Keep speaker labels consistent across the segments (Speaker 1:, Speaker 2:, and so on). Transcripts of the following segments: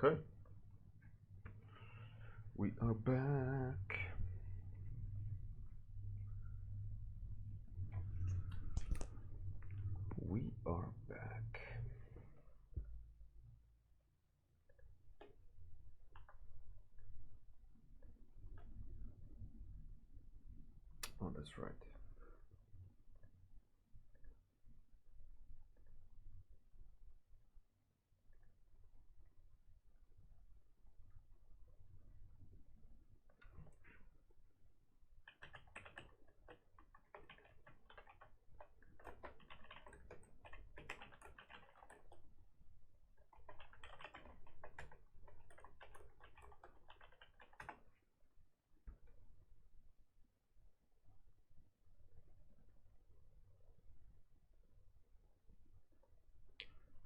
Speaker 1: Okay. We are back. We are back. Oh, that's right.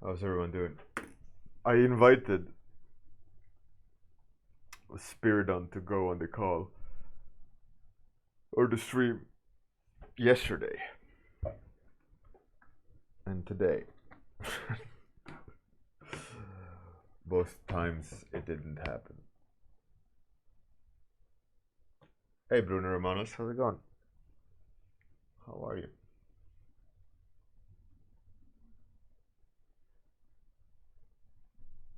Speaker 1: How's everyone doing? I invited Spiridon to go on the call or the stream yesterday and today. Both times it didn't happen. Hey Bruno Romanos, how's it going? How are you?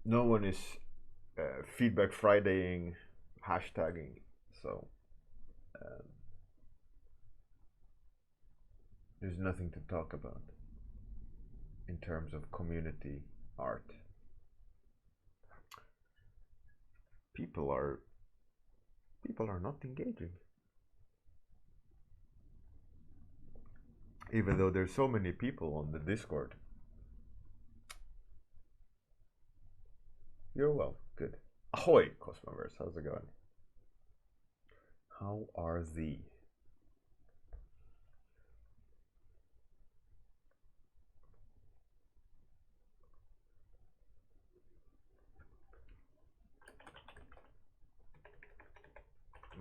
Speaker 1: No one is feedback Fridaying, hashtagging, so there's nothing to talk about in terms of community art. People are not engaging. Even though there's so many people on the Discord. You're well, good. Ahoy, Cosmoverse, how's it going? How are thee?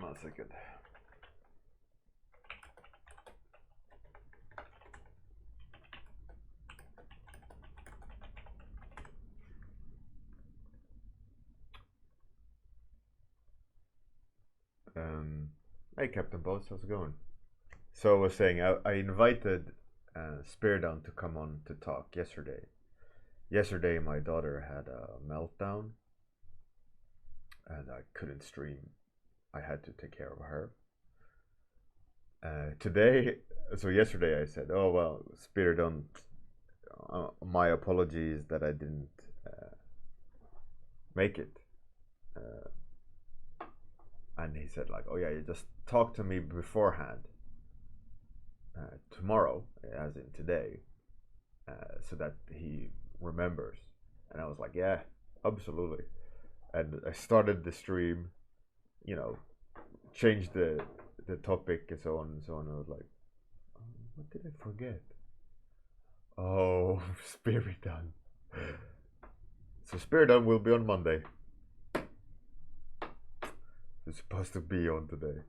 Speaker 1: One second. Hey Captain Boss, how's it going? So I was saying, I invited Spiridon to come on to talk yesterday. Yesterday my daughter had a meltdown and I couldn't stream. I had to take care of her. Yesterday I said, oh well, Spiridon, my apologies that I didn't make it. And he said like, oh yeah, you just talk to me beforehand, tomorrow, as in today, so that he remembers. And I was like, yeah, absolutely. And I started the stream, you know, changed the topic and so on and so on. I was like, what did I forget? Oh, Spiridon. So Spiridon will be on Monday. It's supposed to be on today.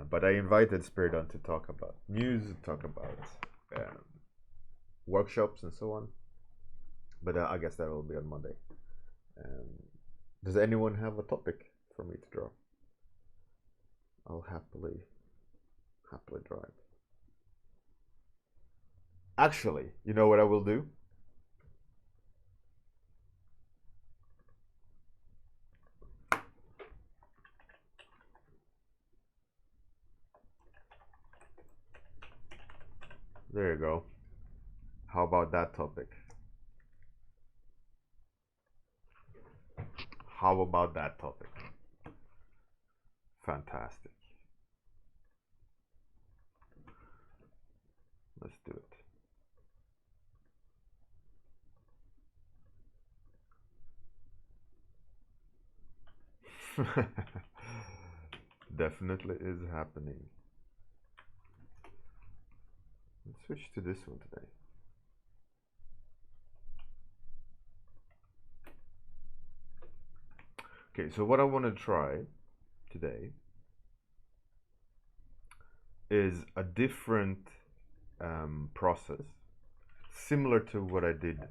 Speaker 1: But I invited Spiridon to talk about music, talk about workshops and so on. But I guess that will be on Monday. Does anyone have a topic for me to draw? I'll happily draw it. Actually, you know what I will do? There you go. How about that topic? How about that topic? Fantastic. Let's do it. Definitely is happening. Let's switch to this one today. Okay, so what I want to try today is a different process, similar to what I did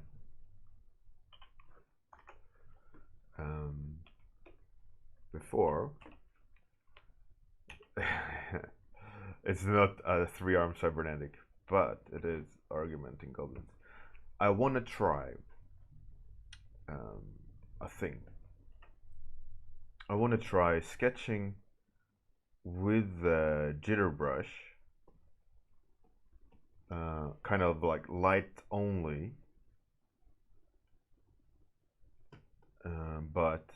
Speaker 1: um, before. It's not a 3-armed cybernetic, but it is argumenting goblins. I want to try a thing. I want to try sketching with the jitter brush, kind of like light only, but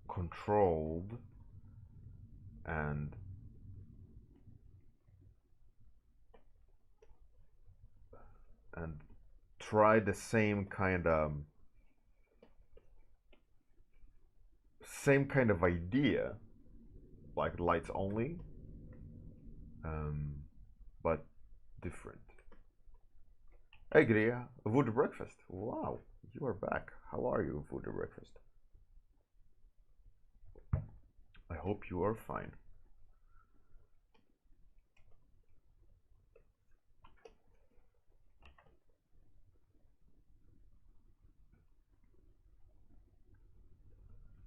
Speaker 1: controlled and try the same kind of idea, like lights only, but different. Hey Gria, Voodoo Breakfast. Wow, you are back. How are you, Voodoo Breakfast? I hope you are fine.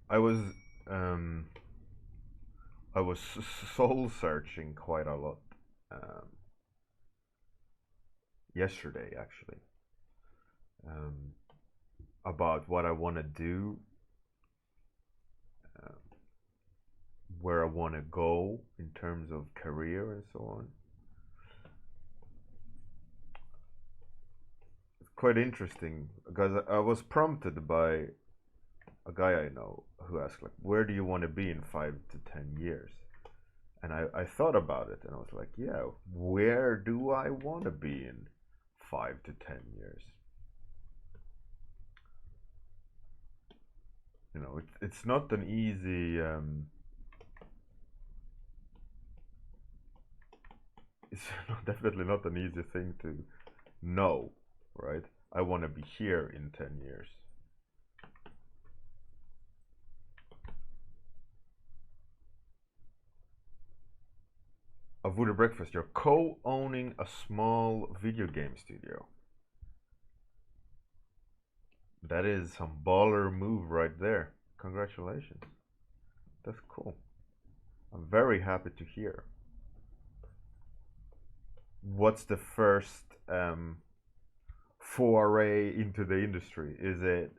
Speaker 1: I was soul searching quite a lot yesterday, actually, about what I want to do, where I want to go in terms of career and so on. It's quite interesting because I was prompted by a guy I know who asked, like, where do you want to be in 5 to 10 years? And I thought about it and I was like, yeah, where do I want to be in 5 to 10 years? You know, it's not an easy it's definitely not an easy thing to know, right? I want to be here in 10 years. A Voodoo Breakfast, you're co-owning a small video game studio. That is some baller move right there. Congratulations. That's cool. I'm very happy to hear. What's the first foray into the industry? Is it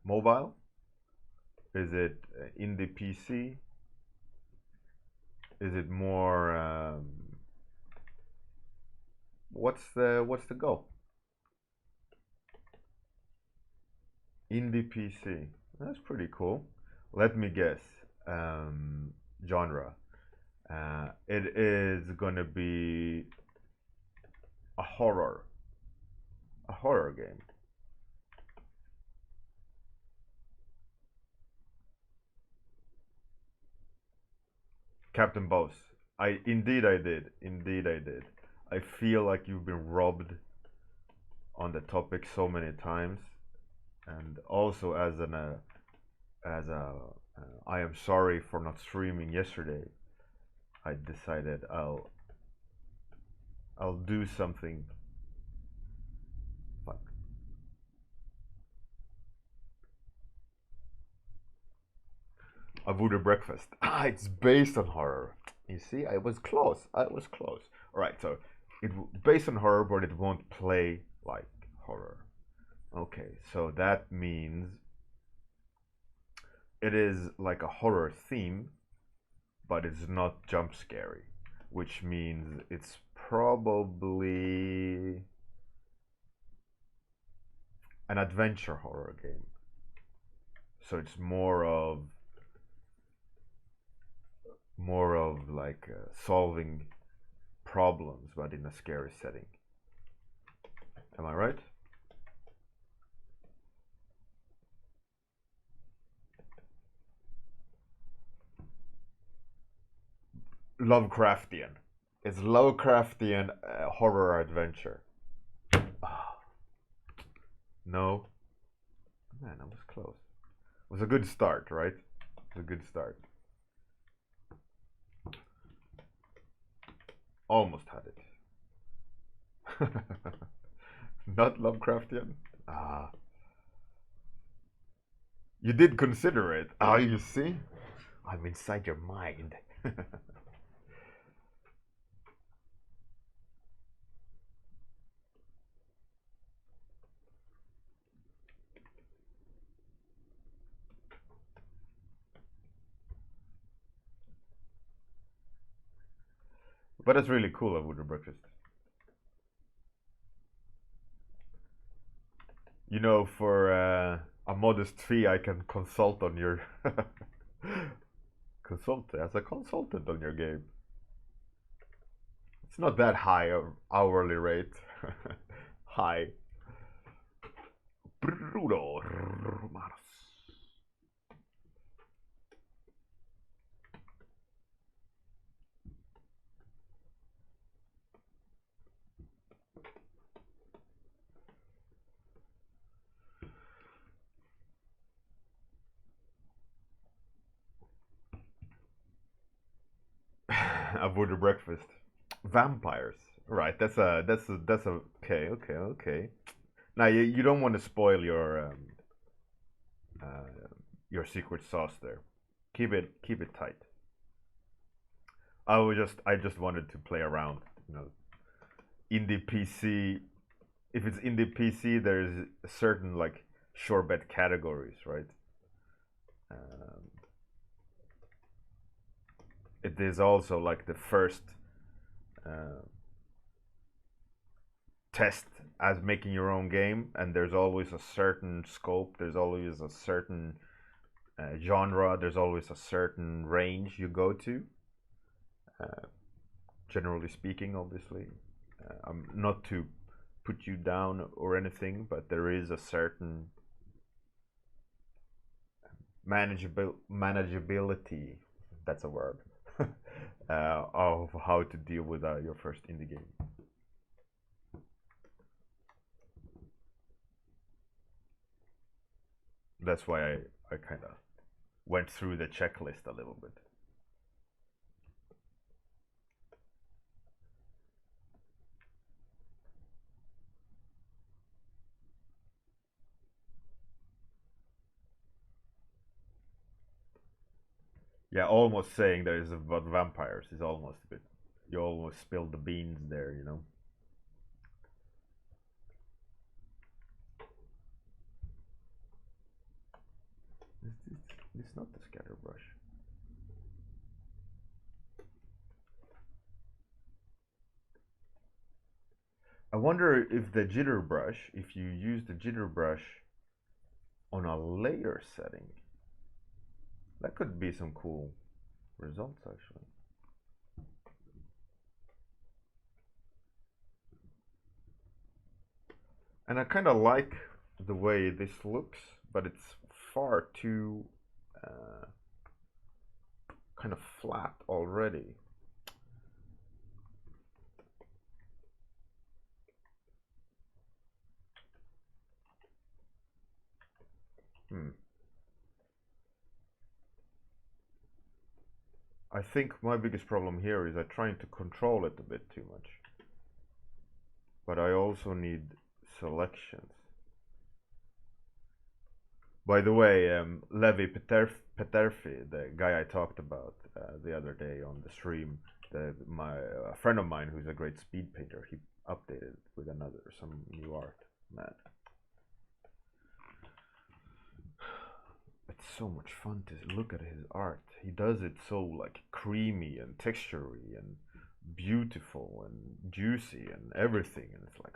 Speaker 1: mobile? Is it indie PC? Is it more what's the goal? Indie PC. That's pretty cool. Let me guess. Genre. It is gonna be a horror game. Captain Boss. I did. I feel like you've been robbed on the topic so many times, and also as I am sorry for not streaming yesterday. I decided I'll do something fun. A Voodoo Breakfast. Ah, it's based on horror. You see, I was close. All right, so based on horror, but it won't play like horror. Okay, so that means it is like a horror theme, but it's not jump scary, which means it's probably an adventure horror game. So it's more of like solving problems, but in a scary setting. Am I right? Lovecraftian. It's Lovecraftian horror adventure. No. Man, I was close. It was a good start, right? It was a good start. Almost had it. Not Lovecraftian? Ah. You did consider it. Oh, you see? I'm inside your mind. But it's really cool at Woodrow Breakfast. You know, for a modest fee, I can consult on your consult as a consultant on your game. It's not that high a hourly rate. High. Bruno Mars. A Voodoo breakfast. Vampires. Right. That's a okay. Now you don't want to spoil your secret sauce there. Keep it tight. I just wanted to play around. You know, indie PC. If it's indie PC, there's certain like sure bet categories, right? Um, it is also like the first uh, test as making your own game, and there's always a certain scope. There's always a certain genre. There's always a certain range you go to. Uh, Generally speaking, obviously, I'm not to put you down or anything, but there is a certain manageability. That's a word. Of how to deal with your first indie game. That's why I kind of went through the checklist a little bit. Yeah, almost saying there is about vampires is almost a bit. You almost spilled the beans there, you know. It's not the scatter brush. I wonder if the jitter brush, if you use the jitter brush on a layer setting, that could be some cool results actually. And I kind of like the way this looks, but it's far too uh, kind of flat already. Hmm. I think my biggest problem here is I'm trying to control it a bit too much. But I also need selections. By the way, Levi Peterfi, the guy I talked about the other day on the stream, a friend of mine who's a great speed painter, he updated with some new art. Man, it's so much fun to look at his art. He does it so like creamy and textury and beautiful and juicy and everything, and it's like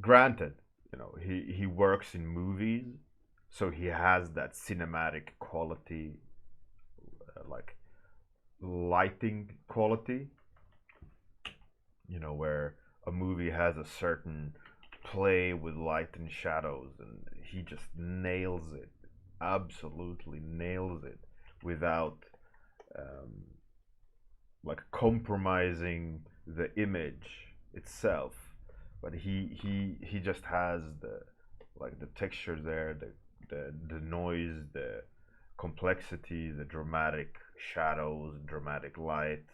Speaker 1: Granted, he works in movies, so he has that cinematic quality, like lighting quality. Where a movie has a certain play with light and shadows, and he just nails it, absolutely nails it, without um, like compromising the image itself. But he just has the textures there, the noise, the complexity, the dramatic shadows, dramatic light.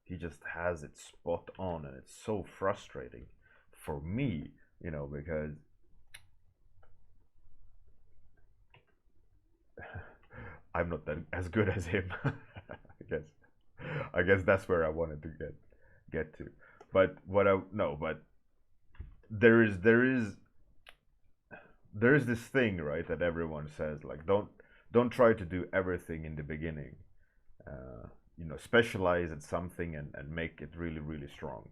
Speaker 1: He just has it spot on, and it's so frustrating for me, because I'm not that as good as him. I guess that's where I wanted to get to. But what I no, but there is this thing, right, that everyone says, like, don't try to do everything in the beginning. Specialize at something and make it really, really strong.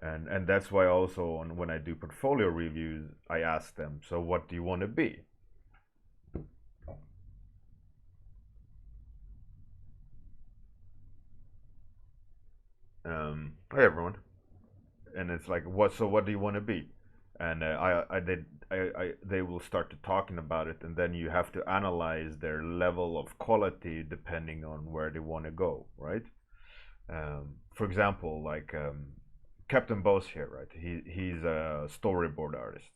Speaker 1: And that's why also when I do portfolio reviews, I ask them, so what do you want to be? Hey everyone, and it's like, what? So what do you want to be? And they will start to talking about it, and then you have to analyze their level of quality depending on where they want to go, right? For example, like Captain Boss here, right? He's a storyboard artist.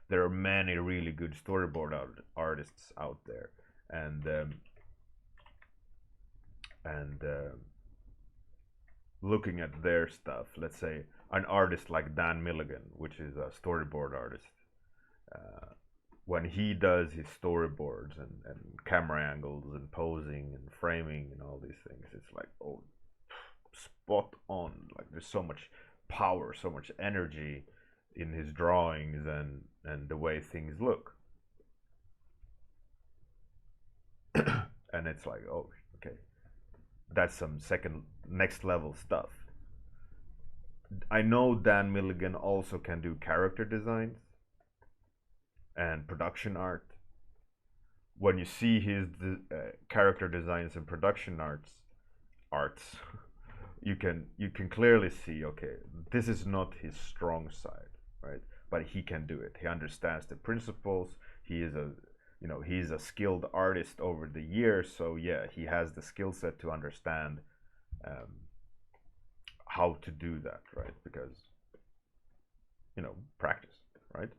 Speaker 1: There are many really good storyboard artists out there, and looking at their stuff, let's say an artist like Dan Milligan, which is a storyboard artist, uh, when he does his storyboards and camera angles and posing and framing and all these things, it's like, oh, spot on. Like, there's so much power, so much energy in his drawings and the way things look. And it's like, oh, okay, that's some next level stuff. I know Dan Milligan also can do character designs and production art. When you see his character designs and production arts, you can clearly see, okay, this is not his strong side, right? But he can do it. He understands the principles. He's a skilled artist over the years, so yeah, he has the skill set to understand how to do that, right? Because practice, right?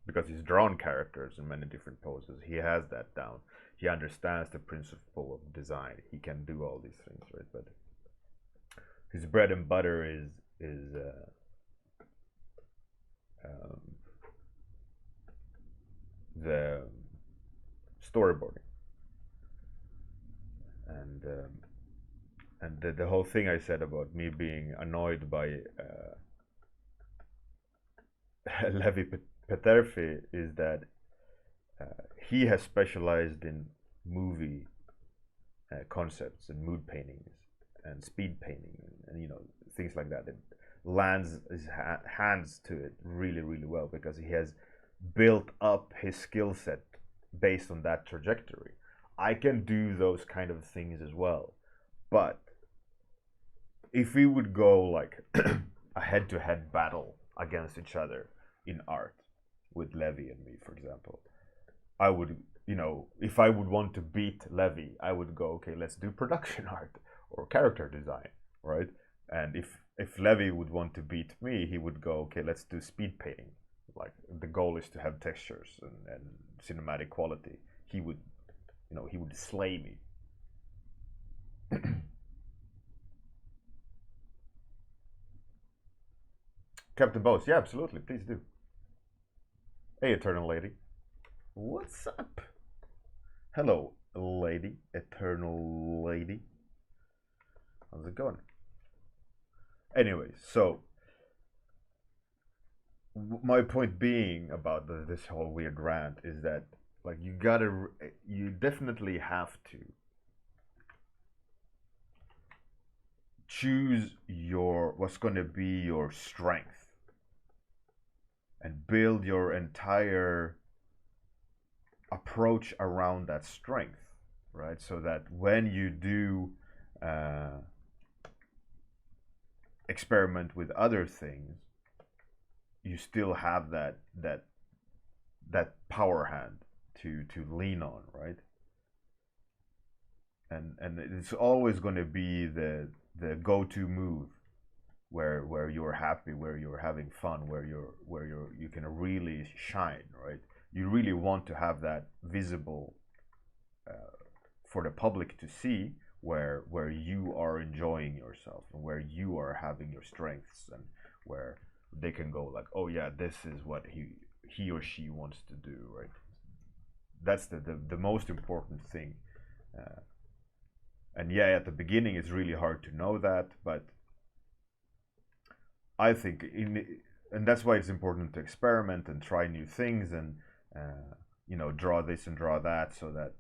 Speaker 1: Because he's drawn characters in many different poses. He has that down. He understands the principle of design. He can do all these things, right? But his bread and butter is the storyboarding, and the whole thing I said about me being annoyed by Levi Peterfi is that he has specialized in movie concepts and mood paintings and speed painting and things like that. It lands his hands to it really, really well because he has built up his skill set based on that trajectory. I can do those kind of things as well, but if we would go like a head-to-head battle against each other in art with Levi and me, for example, I would, if I would want to beat Levi, I would go, okay, let's do production art or character design, right? And if Levi would want to beat me, he would go, okay, let's do speed painting. Like, the goal is to have textures and cinematic quality. He would slay me. Captain Boast, yeah, absolutely, please do. Hey, Eternal Lady. What's up? Hello, lady, Eternal Lady. How's it going? Anyways, so my point being about this whole weird rant is that, like, you definitely have to choose what's going to be your strength and build your entire approach around that strength, right? So that when you do experiment with other things, you still have that power hand to lean on, right? And it's always going to be the go-to move where you're happy, where you're having fun, where you can really shine, right? You really want to have that visible for the public to see, where you are enjoying yourself and where you are having your strengths, and where they can go like, oh yeah, this is what he or she wants to do, right? that's the most important thing. And yeah, at the beginning it's really hard to know that, but I think and that's why it's important to experiment and try new things, and draw this and draw that, so that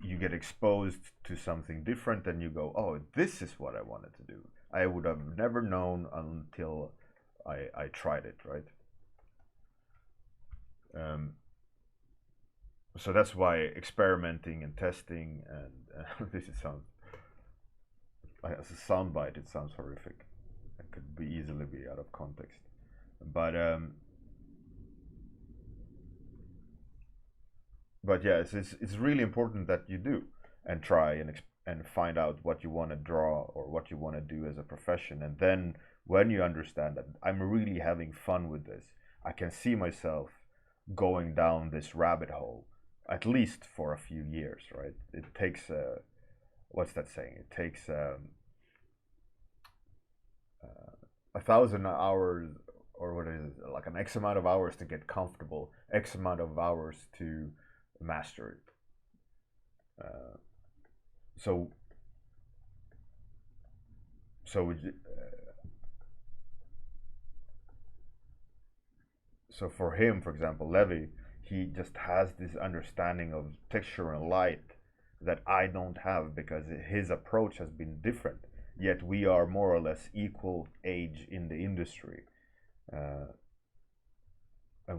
Speaker 1: you get exposed to something different and you go, oh, this is what I wanted to do. I would have never known until I tried it, right? So that's why experimenting and testing and this sounds as a soundbite, it sounds horrific. It could be easily be out of context, but yeah, it's really important that you do and try and find out what you want to draw or what you want to do as a profession, and then when you understand that I'm really having fun with this, I can see myself going down this rabbit hole at least for a few years, right? It takes what's that saying? It takes 1,000 hours, or what is it, like an X amount of hours to get comfortable, X amount of hours to master it. So so so for him, for example, Levi, he just has this understanding of texture and light that I don't have, because his approach has been different. Yet we are more or less equal age in the industry, and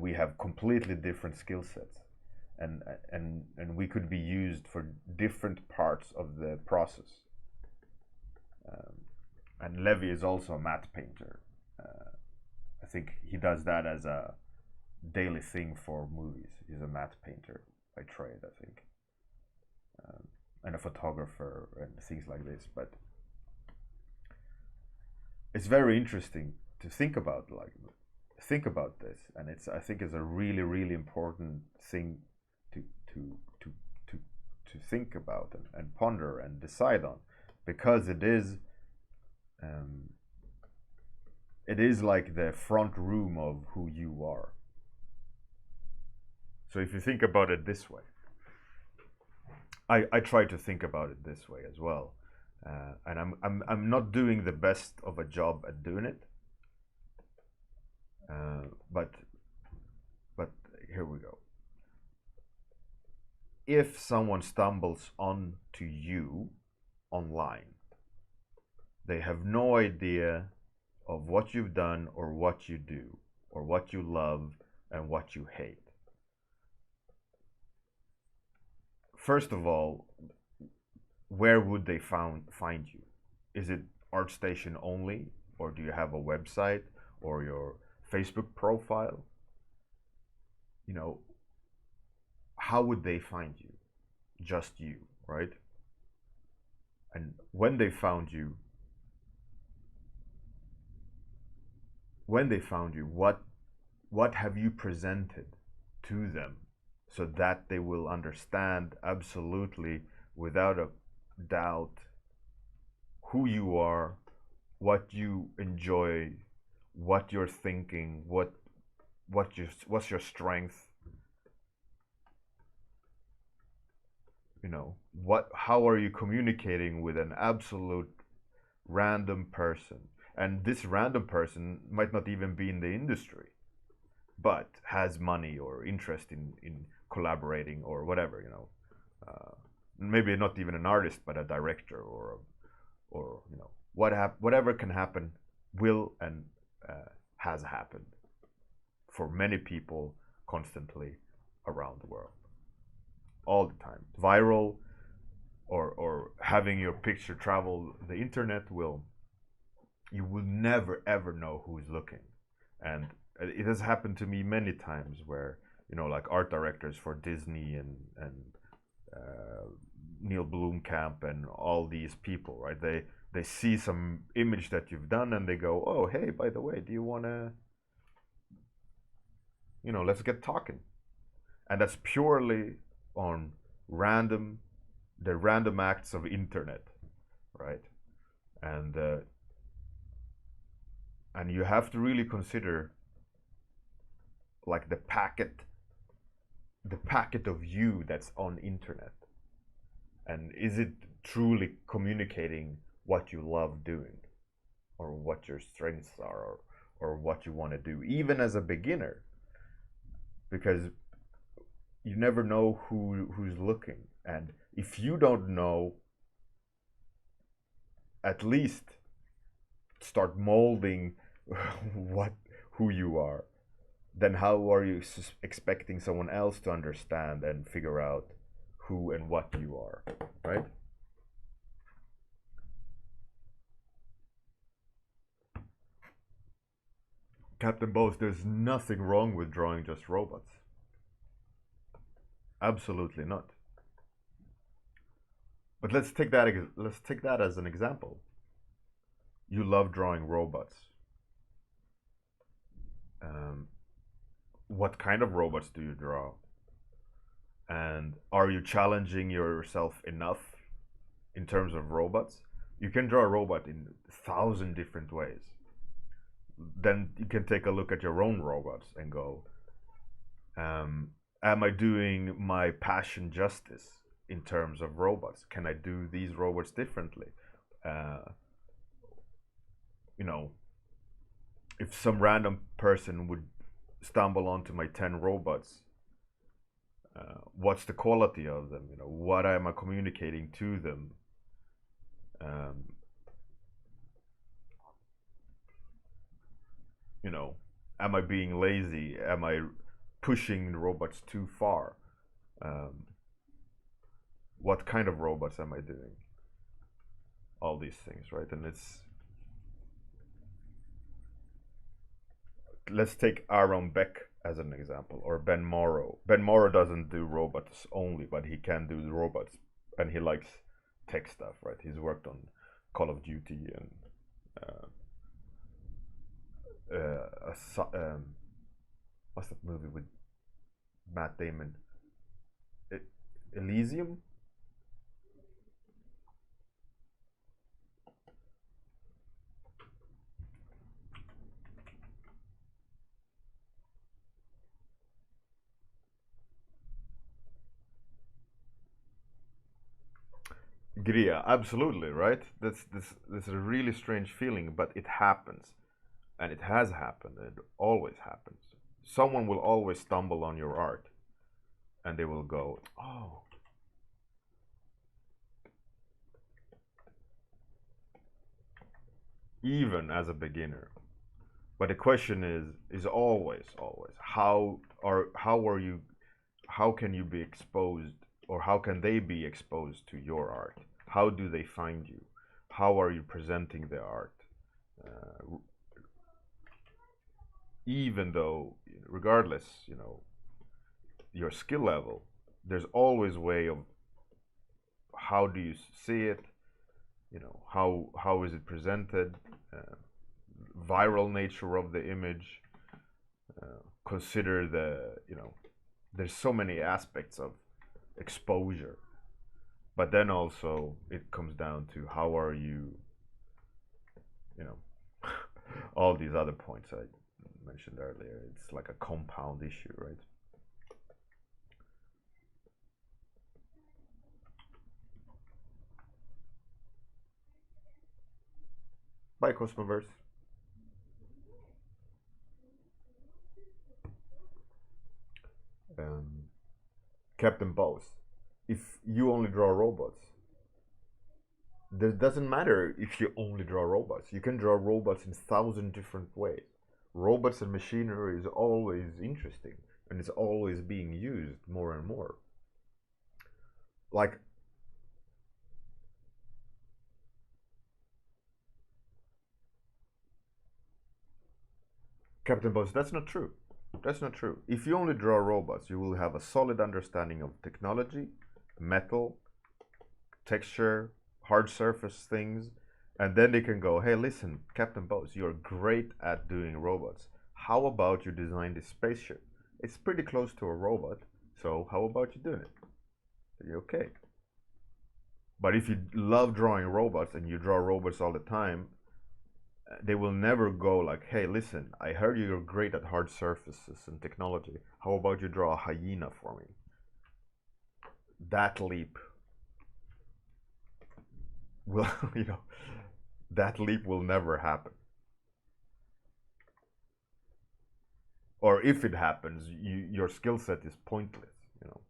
Speaker 1: we have completely different skill sets, and we could be used for different parts of the process. And Levi is also a matte painter. I think he does that as a daily thing for movies. He's a matte painter by trade, I think, and a photographer and things like this. But it's very interesting to think about this, and I think it's a really, really important thing to to to to think about and ponder and decide on, because it is like the front room of who you are. So if you think about it this way, I try to think about it this way as well, and I'm not doing the best of a job at doing it, but here we go. If someone stumbles onto you online, they have no idea of what you've done or what you do or what you love and what you hate. First of all, where would they find you? Is it ArtStation only, or do you have a website or your Facebook profile? How would they find you? Just you, right? And when they found you, what have you presented to them, so that they will understand absolutely, without a doubt, who you are, what you enjoy, what you're thinking, what's your strength, how are you communicating with an absolute random person? And this random person might not even be in the industry, but has money or interest in collaborating or whatever, maybe not even an artist, but a director or whatever can happen will and has happened for many people constantly around the world, all the time. Viral or having your picture travel the internet you will never ever know who's looking. And it has happened to me many times where, like art directors for Disney and Neil Blomkamp and all these people, right? They see some image that you've done and they go, oh, hey, by the way, do you want to, let's get talking. And that's purely on the random acts of internet, right? And you have to really consider like the packet the packet of you that's on internet, and is it truly communicating what you love doing, or what your strengths are, or what you want to do, even as a beginner, because you never know who's looking. And if you don't know, at least start molding who you are. Then how are you expecting someone else to understand and figure out who and what you are, right? Captain Bose, there's nothing wrong with drawing just robots. Absolutely not. But let's take that as an example. You love drawing robots. What kind of robots do you draw? And are you challenging yourself enough in terms of robots? You can draw a robot in 1,000 different ways. Then you can take a look at your own robots and go, am I doing my passion justice in terms of robots? Can I do these robots differently? You know, if some random person would stumble onto my 10 robots, what's the quality of them? You know, what am I communicating to them? You know, am I being lazy? Am I pushing the robots too far? What kind of robots am I doing? All these things, right? And let's take Aaron Beck as an example, or Ben Morrow. Ben Morrow doesn't do robots only, but he can do the robots, and he likes tech stuff, right? He's worked on Call of Duty and what's that movie with Matt Damon? Elysium? Gria, absolutely, right? That's a really strange feeling, but it happens, and it has happened. It always happens. Someone will always stumble on your art, and they will go, "Oh, even as a beginner." But the question is always, how can you be exposed, or how can they be exposed to your art? How do they find you? How are you presenting the art? Even though, regardless, you know, your skill level, there's always a way of how do you see it, you know, how is it presented, viral nature of the image, consider the, you know, there's so many aspects of exposure. But then also it comes down to how are you, you know, all these other points I mentioned earlier. It's like a compound issue, right? Bye, Cosmoverse. Captain Boss, if you only draw robots, it doesn't matter if you only draw robots. You can draw robots in 1,000 different ways. Robots and machinery is always interesting, and it's always being used more and more. Like, Captain Boss, that's not true. That's not true. If you only draw robots, you will have a solid understanding of technology, metal, texture, hard surface things, and then they can go, hey, listen, Captain Boss, you're great at doing robots. How about you design this spaceship? It's pretty close to a robot, so how about you doing it? You're okay. But if you love drawing robots and you draw robots all the time, They will never go like, hey, listen, I heard you're great at hard surfaces and technology. How about you draw a hyena for me? That leap will, you know, that leap will never happen. Or if it happens, your skill set is pointless, you know.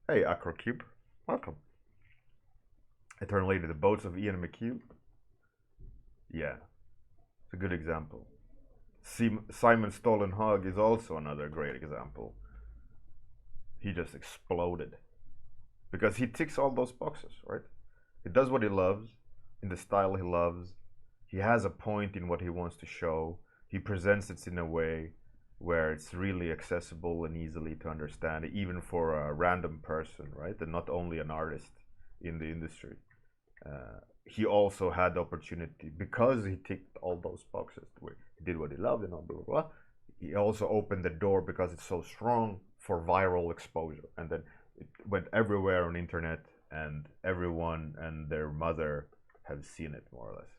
Speaker 1: Hey, Acrocube, welcome. Eternally, the boats of Ian McHugh. Yeah, it's a good example. Simon Stolen Hog is also another great example. He just exploded because he ticks all those boxes, right? He does what he loves in the style he loves. He has a point in what he wants to show. He presents it in a way where it's really accessible and easily to understand, even for a random person, right? And not only an artist in the industry. He also had the opportunity, because he ticked all those boxes, he did what he loved and blah, blah, blah. He also opened the door, because it's so strong, for viral exposure. And then it went everywhere on internet, and everyone and their mother have seen it, more or less.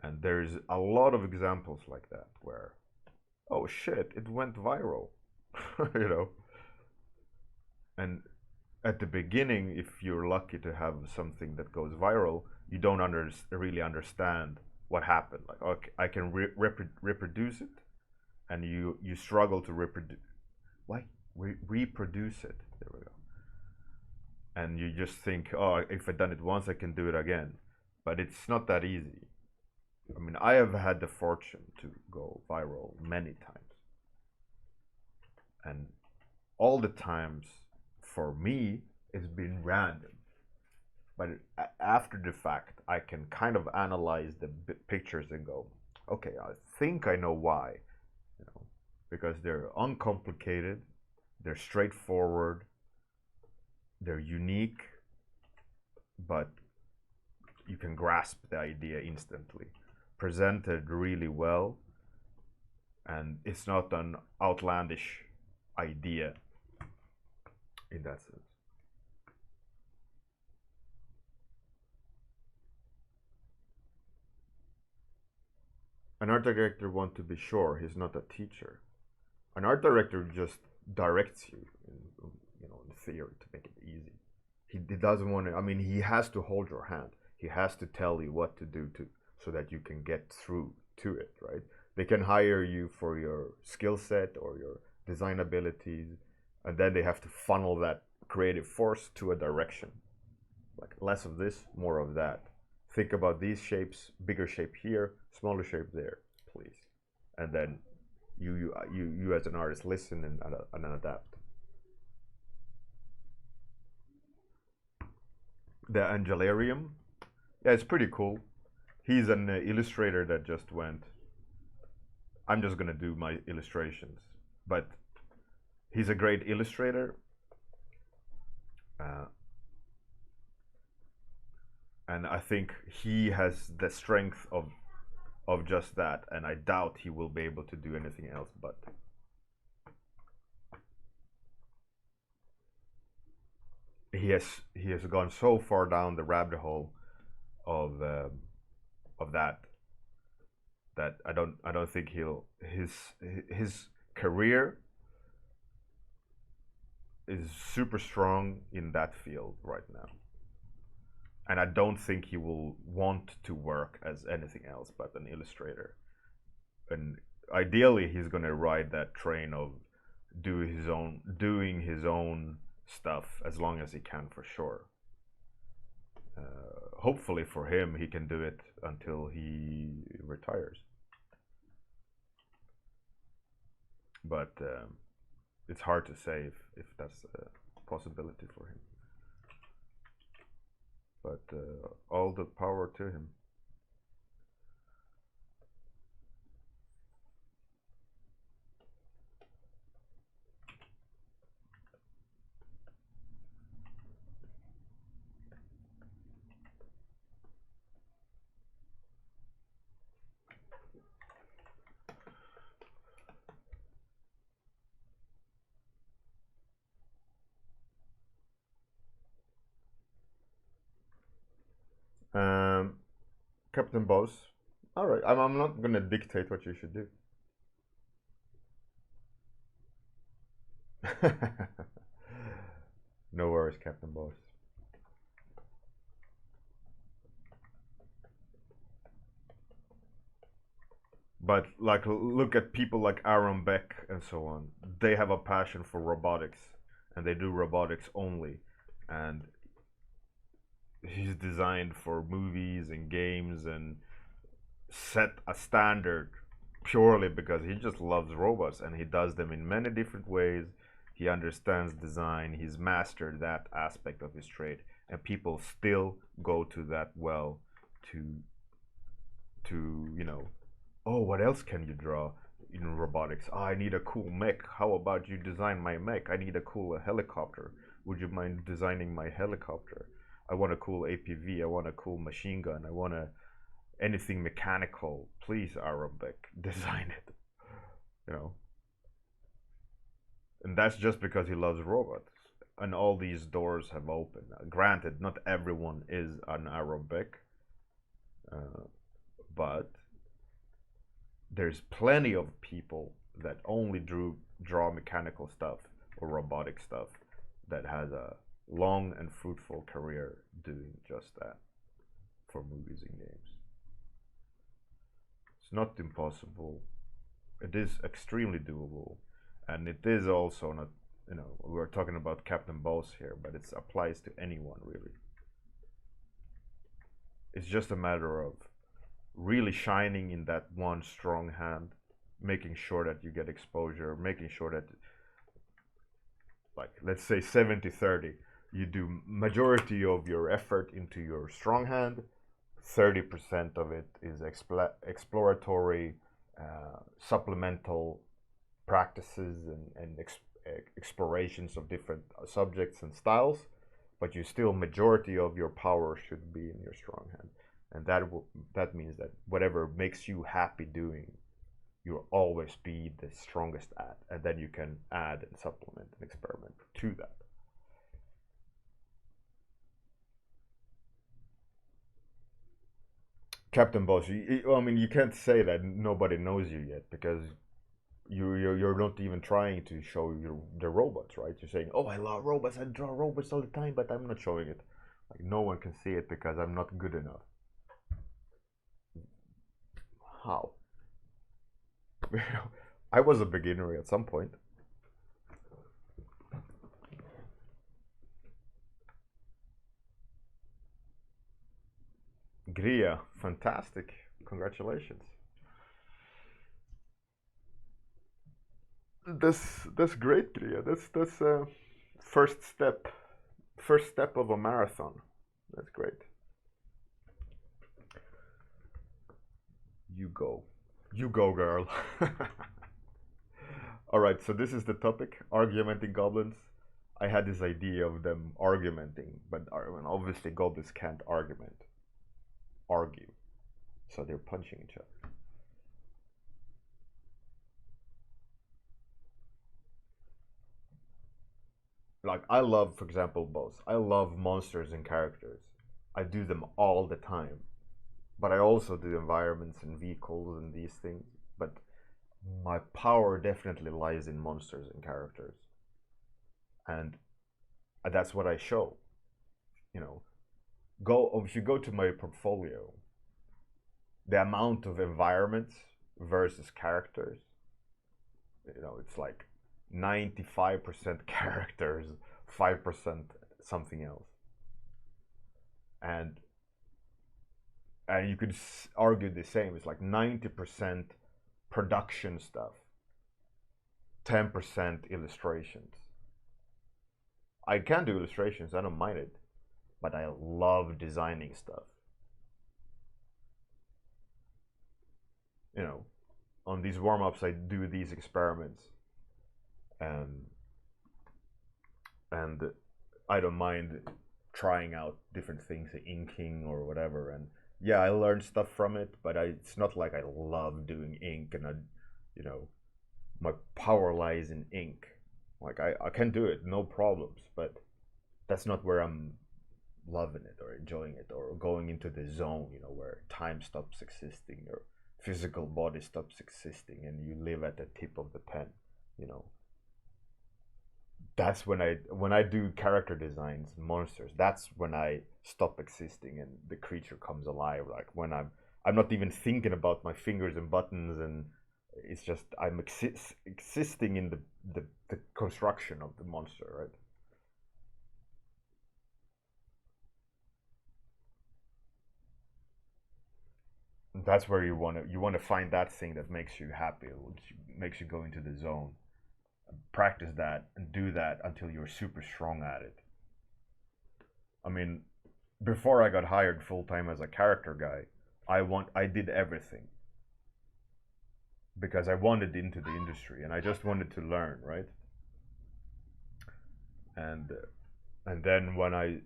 Speaker 1: And there's a lot of examples like that where, oh shit, it went viral, you know. And at the beginning, if you're lucky to have something that goes viral, you don't really understand what happened. Like, okay, I can reproduce it, and you struggle to reproduce. Why? Reproduce it. There we go. And you just think, oh, if I've done it once, I can do it again. But it's not that easy. I mean, I have had the fortune to go viral many times. And all the times, for me, it's been random. But after the fact, I can kind of analyze the pictures and go, okay, I think I know why. You know, because they're uncomplicated, they're straightforward, they're unique, but you can grasp the idea instantly. Presented really well, and it's not an outlandish idea in that sense. An art director wants to be sure he's not a teacher. An art director just directs you, in theory, to make it easy. He doesn't want to. I mean, he has to hold your hand. He has to tell you what to do so that you can get through to it, right? They can hire you for your skill set or your design abilities, and then they have to funnel that creative force to a direction. Like, less of this, more of that. Think about these shapes, bigger shape here, smaller shape there, please. And then you as an artist listen and adapt. The Angelarium, yeah, it's pretty cool. He's an illustrator that just went, I'm just gonna do my illustrations. But he's a great illustrator. And I think he has the strength of just that, and I doubt he will be able to do anything else. But he has gone so far down the rabbit hole of that I don't think his career is super strong in that field right now. And I don't think he will want to work as anything else but an illustrator. And ideally, he's gonna ride that train of doing his own stuff as long as he can, for sure. Hopefully for him, he can do it until he retires. But it's hard to say if that's a possibility for him. But all the power to him. Captain Boss. All right, I'm not gonna dictate what you should do. No worries, Captain Boss. But like, look at people like Aaron Beck and so on. They have a passion for robotics, and they do robotics only. And he's designed for movies and games and set a standard purely because he just loves robots and he does them in many different ways. He understands design. He's mastered that aspect of his trade, and people still go to that well to oh, what else can you draw in robotics? Oh, I need a cool mech. How about you design my mech? I need a cool helicopter. Would you mind designing my helicopter? I want a cool APV. I want a cool machine gun. I want anything mechanical. Please, Arabic, design it. You know. And that's just because he loves robots. And all these doors have opened. Granted, not everyone is an Arabic, but there's plenty of people that only draw mechanical stuff or robotic stuff that has a long and fruitful career doing just that for movies and games. It's not impossible. It is extremely doable, and it is also not, we're talking about Captain Boss here, but it applies to anyone really. It's just a matter of really shining in that one strong hand, making sure that you get exposure, making sure that, like, let's say 70-30, you do majority of your effort into your strong hand, 30% of it is exploratory, supplemental practices and explorations of different subjects and styles, but you still, majority of your power should be in your strong hand. And that means that whatever makes you happy doing, you'll always be the strongest at, and then you can add and supplement and experiment to that. Captain Boss, I mean, you can't say that nobody knows you yet because you're not even trying to show the robots, right? You're saying, "Oh, I love robots. I draw robots all the time, but I'm not showing it. Like, no one can see it because I'm not good enough." How? I was a beginner at some point. Gria, fantastic. Congratulations. That's great, Gria. That's first step. First step of a marathon. That's great. You go. You go, girl. Alright, so this is the topic, argumenting goblins. I had this idea of them argumenting, but obviously goblins can't argue. So they're punching each other. Like, I love, for example, both. I love monsters and characters. I do them all the time. But I also do environments and vehicles and these things. But my power definitely lies in monsters and characters. And that's what I show. If you go to my portfolio, the amount of environments versus characters, it's like 95% characters, 5% something else. And you could argue the same. It's like 90% production stuff, 10% illustrations. I can do illustrations, I don't mind it, but I love designing stuff. On these warm-ups, I do these experiments, and I don't mind trying out different things, inking or whatever. And yeah, I learned stuff from it, but it's not like I love doing ink, and my power lies in ink. Like, I can do it, no problems, but that's not where I'm loving it or enjoying it or going into the zone, you know, where time stops existing, your physical body stops existing, and you live at the tip of the pen, you know. That's when I do character designs, monsters. That's when I stop existing and the creature comes alive. Like when I'm not even thinking about my fingers and buttons, and it's just I'm existing in the construction of the monster, right? That's where you want to find that thing that makes you happy, which makes you go into the zone. Practice that and do that until you're super strong at it. I mean, before I got hired full time as a character guy, I did everything because I wanted into the industry and I just wanted to learn, right? And and then when I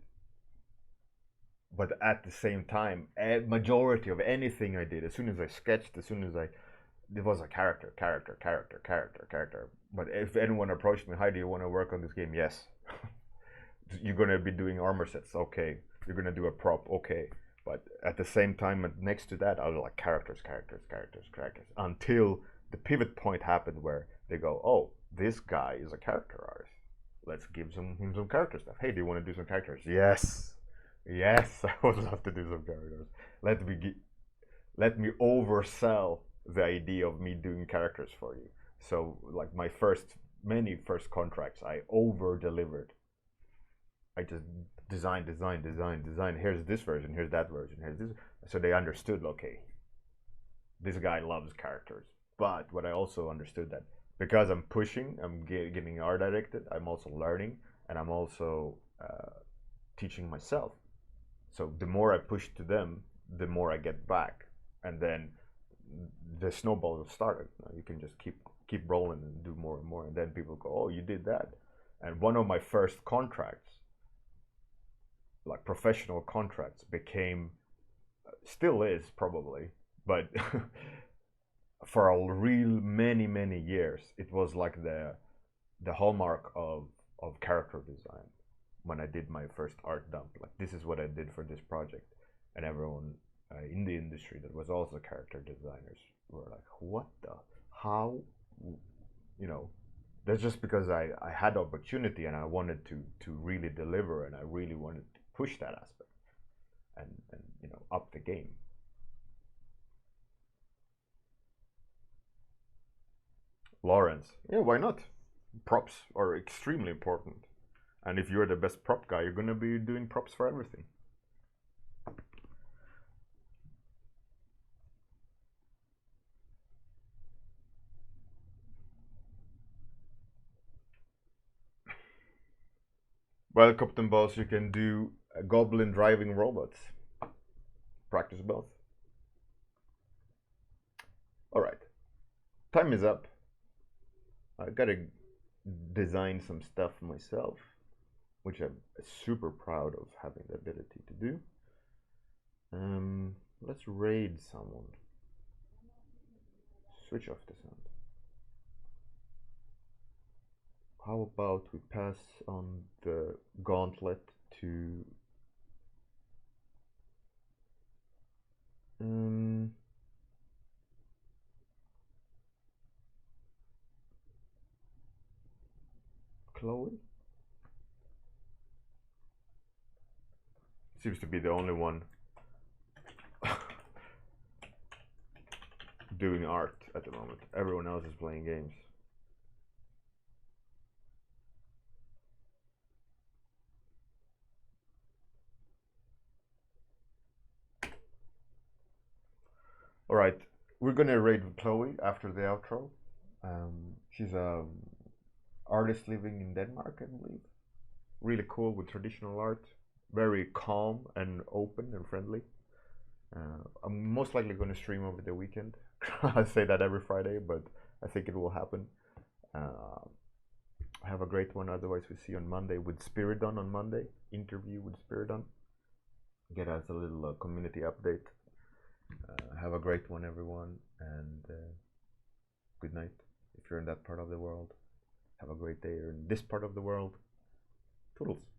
Speaker 1: but at the same time, a majority of anything I did, as soon as I sketched, as soon as I it was a character. But if anyone approached me, hi, do you want to work on this game? Yes. You're gonna be doing armor sets, okay. You're gonna do a prop, okay. But at the same time, next to that, I was like characters, until the pivot point happened where they go, oh, this guy is a character artist. Let's give him some character stuff. Hey, do you want to do some characters? Yes, yes, I would love to do some characters. Let me let me oversell the idea of me doing characters for you. So like my many first contracts, I over delivered. I just design. Here's this version, here's that version, here's this. So they understood, okay, this guy loves characters. But what I also understood that because I'm pushing, I'm getting art directed, I'm also learning, and I'm also teaching myself. So the more I push to them, the more I get back, and then the snowball started. You can just keep rolling and do more and more, and then people go, "Oh, you did that." And one of my first contracts, like professional contracts, became, still is probably, but for a real many years, it was like the hallmark of character design. When I did my first art dump, like this is what I did for this project, and everyone in the industry that was also character designers were like, what the, how, you know, that's just because I had opportunity and I wanted to really deliver, and I really wanted to push that aspect and you know, up the game. Lawrence, yeah, why not? Props are extremely important, and if you're the best prop guy, you're gonna be doing props for everything. Well, Captain Boss, you can do goblin driving robots. Practice both. All right, time is up. I gotta design some stuff myself, which I'm super proud of having the ability to do. Let's raid someone. Switch off the sound. How about we pass on the gauntlet to Chloe? Seems to be the only one doing art at the moment. Everyone else is playing games. All right, we're gonna raid Chloe after the outro. She's a artist living in Denmark, I believe. Really cool with traditional art. Very calm and open and friendly. I'm most likely going to stream over the weekend. I say that every Friday, but I think it will happen. Have a great one. Otherwise, we see you on Monday with Spiridon on Monday. Interview with Spiridon. Get us a little community update. Have a great one, everyone, and good night if you're in that part of the world. Have a great day in this part of the world. Toodles.